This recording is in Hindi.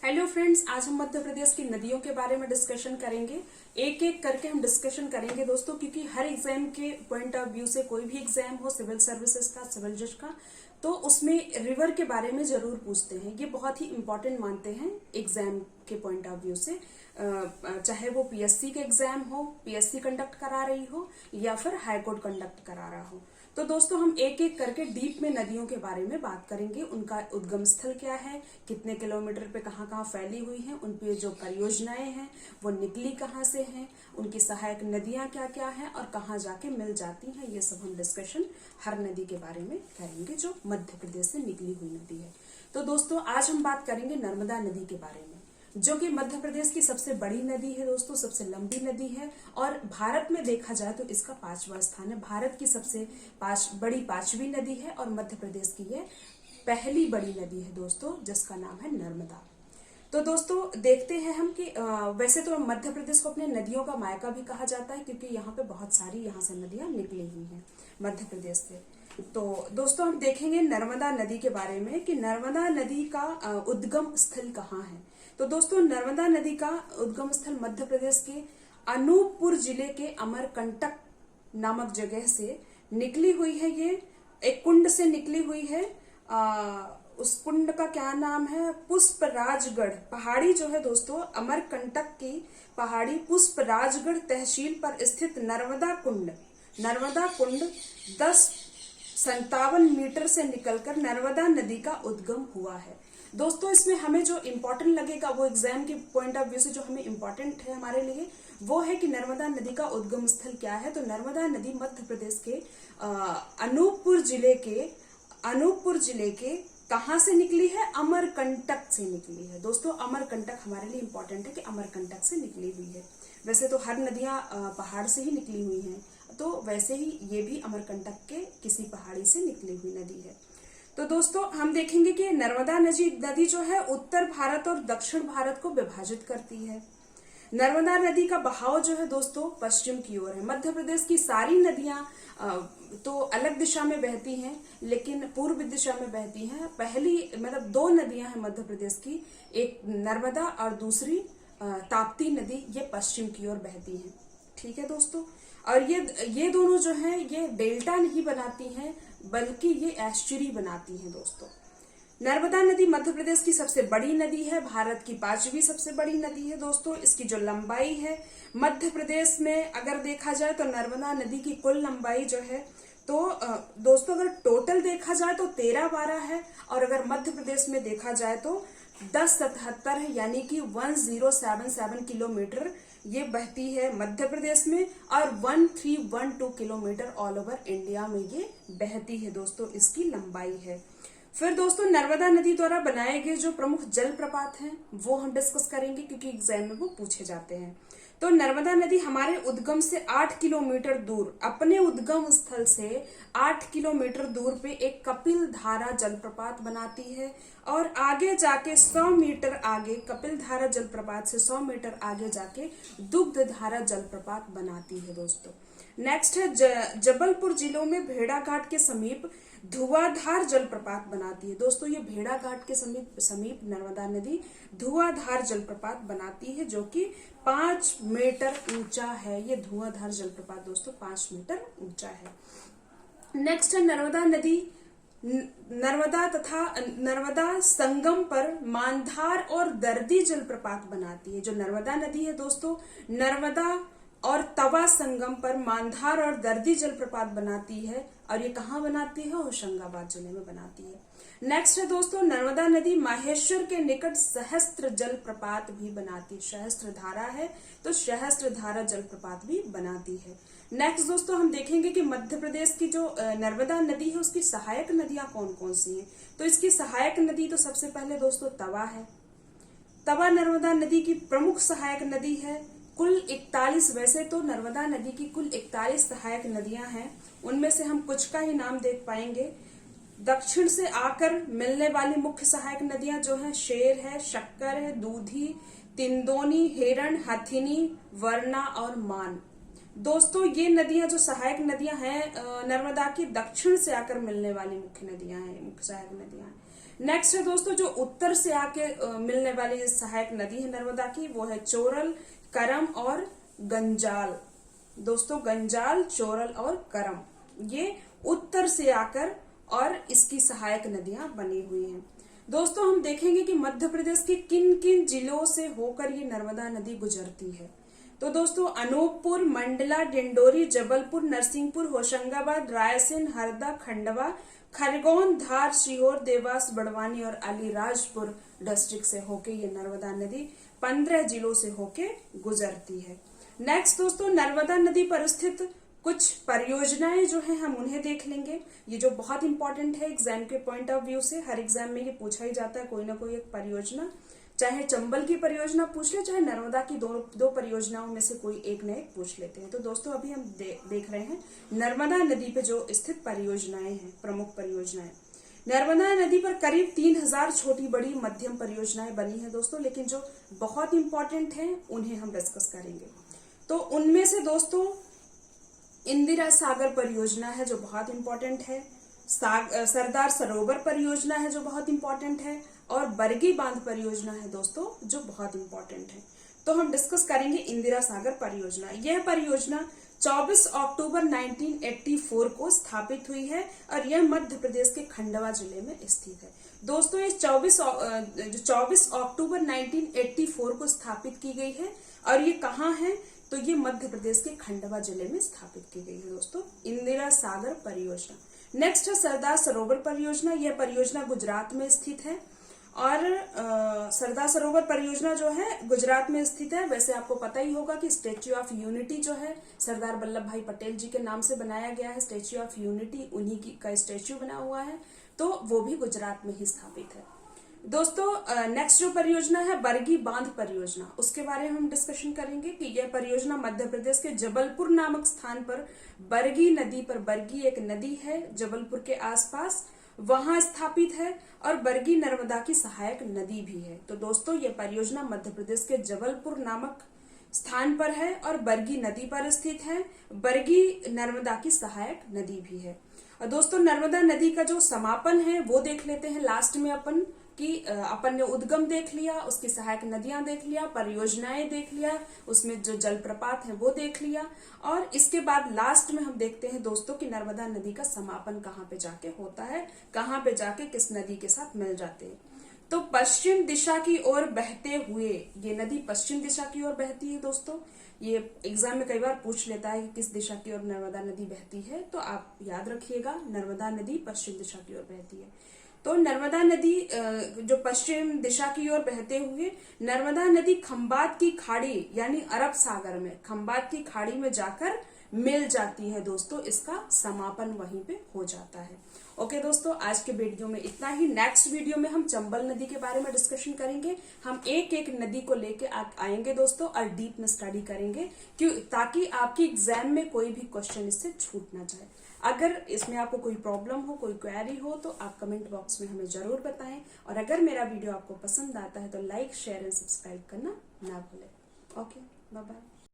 हेलो फ्रेंड्स, आज हम मध्य प्रदेश की नदियों के बारे में डिस्कशन करेंगे। एक एक करके हम डिस्कशन करेंगे दोस्तों, क्योंकि हर एग्जाम के पॉइंट ऑफ व्यू से, कोई भी एग्जाम हो, सिविल सर्विसेज का, सिविल जज का, तो उसमें रिवर के बारे में जरूर पूछते हैं। ये बहुत ही इंपॉर्टेंट मानते हैं एग्जाम के पॉइंट ऑफ व्यू से, चाहे वो पीएससी के एग्जाम हो, पीएससी कंडक्ट करा रही हो या फिर हाईकोर्ट कंडक्ट करा रहा हो। तो दोस्तों हम एक एक करके डीप में नदियों के बारे में बात करेंगे। उनका उद्गम स्थल क्या है, कितने किलोमीटर पे कहाँ कहाँ फैली हुई हैं, उन पे जो परियोजनाएं हैं वो निकली कहाँ से हैं, उनकी सहायक नदियां क्या क्या हैं और कहाँ जाके मिल जाती हैं, ये सब हम डिस्कशन हर नदी के बारे में करेंगे जो मध्य प्रदेश से निकली हुई नदी है। तो दोस्तों आज हम बात करेंगे नर्मदा नदी के बारे में, जो कि मध्य प्रदेश की सबसे बड़ी नदी है दोस्तों, सबसे लंबी नदी है और भारत में देखा जाए तो इसका 5वां स्थान है। भारत की सबसे बड़ी 5वीं नदी है और मध्य प्रदेश की ये पहली बड़ी नदी है दोस्तों, जिसका नाम है नर्मदा। तो दोस्तों देखते हैं हम कि वैसे तो मध्य प्रदेश को अपने नदियों का मायका भी कहा जाता है, क्योंकि यहाँ पे बहुत सारी यहाँ से नदियां निकली हुई हैं मध्य प्रदेश से। तो दोस्तों हम देखेंगे नर्मदा नदी के बारे में कि नर्मदा नदी का उद्गम स्थल कहाँ है। तो दोस्तों नर्मदा नदी का उद्गम स्थल मध्य प्रदेश के अनूपपुर जिले के अमरकंटक नामक जगह से निकली हुई है। ये एक कुंड से निकली हुई है। उस कुंड का क्या नाम है, पुष्पराजगढ़ पहाड़ी जो है दोस्तों, अमरकंटक की पहाड़ी पुष्पराजगढ़ तहसील पर स्थित नर्मदा कुंड 1057 मीटर से निकलकर नर्मदा नदी का उद्गम हुआ है। दोस्तों इसमें हमें जो इम्पोर्टेंट लगेगा, वो एग्जाम के पॉइंट ऑफ व्यू से जो हमें इम्पोर्टेंट है हमारे लिए, वो है कि नर्मदा नदी का उद्गम स्थल क्या है। तो नर्मदा नदी मध्य प्रदेश के अनूपपुर जिले के कहाँ से निकली है, अमरकंटक से निकली है। दोस्तों अमरकंटक हमारे लिए इम्पोर्टेंट है कि अमरकंटक से निकली हुई है। वैसे तो हर नदियां पहाड़ से ही निकली हुई हैं, तो वैसे ही ये भी अमरकंटक के किसी पहाड़ी से निकली हुई नदी है। तो दोस्तों हम देखेंगे कि नर्मदा नदी जो है उत्तर भारत और दक्षिण भारत को विभाजित करती है। नर्मदा नदी का बहाव जो है दोस्तों पश्चिम की ओर है। मध्य प्रदेश की सारी नदियां तो अलग दिशा में बहती हैं, लेकिन पूर्व दिशा में बहती हैं। पहली मतलब 2 नदियां हैं मध्य प्रदेश की, एक नर्मदा और दूसरी ताप्ती नदी, ये पश्चिम की ओर बहती हैं। ठीक है दोस्तों, और ये दोनों जो हैं ये डेल्टा नहीं बनाती हैं, बल्कि ये एस्चुरी बनाती हैं दोस्तों। नर्मदा नदी मध्य प्रदेश की सबसे बड़ी नदी है, भारत की 5वीं सबसे बड़ी नदी है दोस्तों। इसकी जो लंबाई है मध्य प्रदेश में अगर देखा जाए तो नर्मदा नदी की कुल लंबाई जो है, तो दोस्तों अगर टोटल देखा जाए तो 13-12 है, और अगर मध्य प्रदेश में देखा जाए तो 1077 है, यानी कि 1077 किलोमीटर ये बहती है मध्य प्रदेश में, और 1312 किलोमीटर ऑल ओवर इंडिया में ये बहती है दोस्तों, इसकी लंबाई है। फिर दोस्तों नर्मदा नदी द्वारा बनाए गए जो प्रमुख जल प्रपात हैं वो हम डिस्कस करेंगे, क्योंकि एग्जाम में वो पूछे जाते हैं। तो नर्मदा नदी हमारे उद्गम से 8 किलोमीटर दूर, अपने उद्गम स्थल से 8 किलोमीटर दूर पे एक कपिल धारा जलप्रपात बनाती है, और आगे जाके 100 मीटर आगे, कपिल धारा जलप्रपात से 100 मीटर आगे जाके दुग्ध धारा जलप्रपात बनाती है दोस्तों। नेक्स्ट है जबलपुर जिलों में भेड़ाघाट के समीप धुआंधार जलप्रपात बनाती है दोस्तों। ये भेड़ाघाट के समीप नर्मदा नदी धुआंधार जलप्रपात बनाती है, जो कि 5 मीटर ऊंचा है। ये धुआंधार जलप्रपात दोस्तों 5 मीटर ऊंचा है। नेक्स्ट है नर्मदा संगम पर मानधार और दर्दी जलप्रपात बनाती है। जो नर्मदा नदी है दोस्तों, नर्मदा और तवा संगम पर मानधार और दर्दी जलप्रपात बनाती है, और ये कहाँ बनाती है, होशंगाबाद जिले में बनाती है। नेक्स्ट है दोस्तों नर्मदा नदी माहेश्वर के निकट सहस्त्र जलप्रपात भी बनाती है। सहस्त्र धारा है तो सहस्त्र धारा जलप्रपात भी बनाती है। नेक्स्ट दोस्तों हम देखेंगे कि मध्य प्रदेश की जो नर्मदा नदी है उसकी सहायक नदियां कौन कौन सी हैं। तो इसकी सहायक नदी तो सबसे पहले दोस्तों तवा है। तवा नर्मदा नदी की प्रमुख सहायक नदी है। कुल 41, वैसे तो नर्मदा नदी की कुल 41 सहायक नदियां हैं, उनमें से हम कुछ का ही नाम देख पाएंगे। दक्षिण से आकर मिलने वाली मुख्य सहायक नदियां जो हैं, शेर है, शक्कर है, दूधी, तिंदोनी, हेरण, हथिनी, वरना और मान। दोस्तों ये नदियां जो सहायक नदियां हैं नर्मदा की, दक्षिण से आकर मिलने वाली मुख्य नदियां हैं, मुख्य सहायक नदियां हैं। नेक्स्ट है दोस्तों, जो उत्तर से आके मिलने वाली सहायक नदी है नर्मदा की, वो है चोरल, करम और गंजाल। दोस्तों गंजाल, चोरल और करम, ये उत्तर से आकर और इसकी सहायक नदियां बनी हुई हैं। दोस्तों हम देखेंगे कि मध्य प्रदेश के किन किन जिलों से होकर ये नर्मदा नदी गुजरती है। तो दोस्तों अनूपपुर, मंडला, डिंडोरी, जबलपुर, नरसिंहपुर, होशंगाबाद, रायसेन, हरदा, खंडवा, खरगोन, धार, सीहोर, देवास, बड़वानी और अलीराजपुर डिस्ट्रिक्ट से होके ये नर्मदा नदी 15 जिलों से होके गुजरती है। नेक्स्ट दोस्तों, नर्मदा नदी पर स्थित कुछ परियोजनाएं जो हैं हम उन्हें देख लेंगे। ये जो बहुत इंपॉर्टेंट है एग्जाम के पॉइंट ऑफ व्यू से, हर एग्जाम में ये पूछा ही जाता है कोई ना कोई एक परियोजना, चाहे चंबल की परियोजना पूछ ले, चाहे नर्मदा की दो परियोजनाओं में से कोई एक न एक पूछ लेते हैं। तो दोस्तों अभी हम देख रहे हैं नर्मदा नदी पे जो स्थित परियोजनाएं हैं, प्रमुख परियोजनाएं। नर्मदा नदी पर करीब 3000 छोटी बड़ी मध्यम परियोजनाएं बनी है दोस्तों, लेकिन जो बहुत इंपॉर्टेंट हैं उन्हें हम डिस्कस करेंगे। तो उनमें से दोस्तों इंदिरा सागर परियोजना है जो बहुत इंपॉर्टेंट है, सरदार सरोवर परियोजना है जो बहुत इंपॉर्टेंट है, और बरगी बांध परियोजना है दोस्तों जो बहुत इंपॉर्टेंट है। तो हम डिस्कस करेंगे इंदिरा सागर परियोजना। यह परियोजना 24 अक्टूबर 1984 को स्थापित हुई है और यह मध्य प्रदेश के खंडवा जिले में स्थित है। दोस्तों ये 24 अक्टूबर 1984 को स्थापित की गई है और ये कहाँ है, तो ये मध्य प्रदेश के खंडवा जिले में स्थापित की गई है दोस्तों, इंदिरा सागर परियोजना। नेक्स्ट है सरदार सरोवर परियोजना। यह परियोजना गुजरात में स्थित है और सरदार सरोवर परियोजना जो है गुजरात में स्थित है। वैसे आपको पता ही होगा कि स्टेच्यू ऑफ यूनिटी जो है सरदार वल्लभ भाई पटेल जी के नाम से बनाया गया है, स्टेच्यू ऑफ यूनिटी, उन्हीं की का स्टेच्यू बना हुआ है, तो वो भी गुजरात में ही स्थापित है। दोस्तों नेक्स्ट जो परियोजना है बरगी बांध परियोजना, उसके बारे में हम डिस्कशन करेंगे कि यह परियोजना मध्य प्रदेश के जबलपुर नामक स्थान पर बरगी नदी पर, बरगी एक नदी है जबलपुर के आसपास, वहां स्थापित है और बरगी नर्मदा की सहायक नदी भी है। तो दोस्तों ये परियोजना मध्य प्रदेश के जबलपुर नामक स्थान पर है और बरगी नदी पर स्थित है, बरगी नर्मदा की सहायक नदी भी है। और दोस्तों नर्मदा नदी का जो समापन है वो देख लेते हैं लास्ट में अपन ने उद्गम देख लिया, उसकी सहायक नदियां देख लिया, परियोजनाएं देख लिया, उसमें जो जलप्रपात है वो देख लिया, और इसके बाद लास्ट में हम देखते हैं दोस्तों कि नर्मदा नदी का समापन कहाँ पे जाके होता है, कहाँ पे जाके किस नदी के साथ मिल जाते हैं। तो पश्चिम दिशा की ओर बहते हुए, ये नदी पश्चिम दिशा की ओर बहती है दोस्तों। ये एग्जाम में कई बार पूछ लेता है कि किस दिशा की ओर नर्मदा नदी बहती है, तो आप याद रखिएगा नर्मदा नदी पश्चिम दिशा की ओर बहती है। तो नर्मदा नदी जो पश्चिम दिशा की ओर बहते हुए नर्मदा नदी खंबात की खाड़ी यानी अरब सागर में, खंबात की खाड़ी में जाकर मिल जाती है दोस्तों, इसका समापन वहीं पे हो जाता है। ओके दोस्तों, आज के वीडियो में इतना ही। नेक्स्ट वीडियो में हम चंबल नदी के बारे में डिस्कशन करेंगे। हम एक एक नदी को लेके आएंगे दोस्तों और डीप में स्टडी करेंगे, क्यों, ताकि आपकी एग्जाम में कोई भी क्वेश्चन इससे छूट ना जाए। अगर इसमें आपको कोई प्रॉब्लम हो, कोई क्वेरी हो, तो आप कमेंट बॉक्स में हमें जरूर बताएं, और अगर मेरा वीडियो आपको पसंद आता है तो लाइक, शेयर एंड सब्सक्राइब करना ना भूलें। Okay, bye bye.